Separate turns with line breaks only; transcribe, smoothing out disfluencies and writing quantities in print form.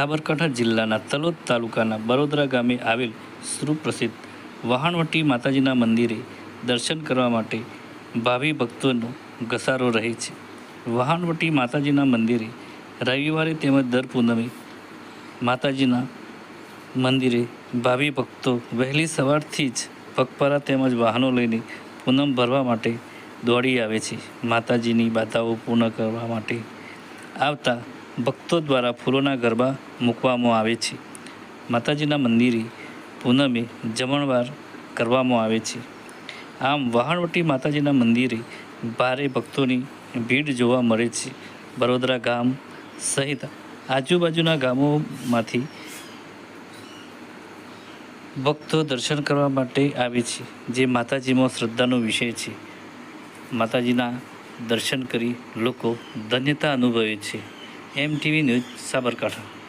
સાબરકાંઠા જિલ્લાના તલોદ તાલુકાના બરોદરા ગામે આવેલ સુપ્રસિદ્ધ વહાણવટી માતાજીના મંદિરે દર્શન કરવા માટે ભાવિ ભક્તોનો ઘસારો રહે છે. વહાણવટી માતાજીના મંદિરે રવિવારે તેમજ દર પૂનમે માતાજીના મંદિરે ભાવિ ભક્તો વહેલી સવારથી જ પગપાળા તેમજ વાહનો લઈને પૂનમ ભરવા માટે દોડી આવે છે. માતાજીની બાધાઓ પૂર્ણ કરવા માટે આવતા ભક્તો દ્વારા ફૂલોના ગરબા મૂકવામાં આવે છે. માતાજીના મંદિરે પૂનમે જમણવાર કરવામાં આવે છે. આમ વહાણવટી માતાજીના મંદિરે ભારે ભક્તોની ભીડ જોવા મળે છે. બરોદરા ગામ સહિત આજુબાજુના ગામોમાંથી ભક્તો દર્શન કરવા માટે આવે છે, જે માતાજીમાં શ્રદ્ધાનો વિષય છે. માતાજીના દર્શન કરી લોકો ધન્યતા અનુભવે છે. MTV news Sabarkantha.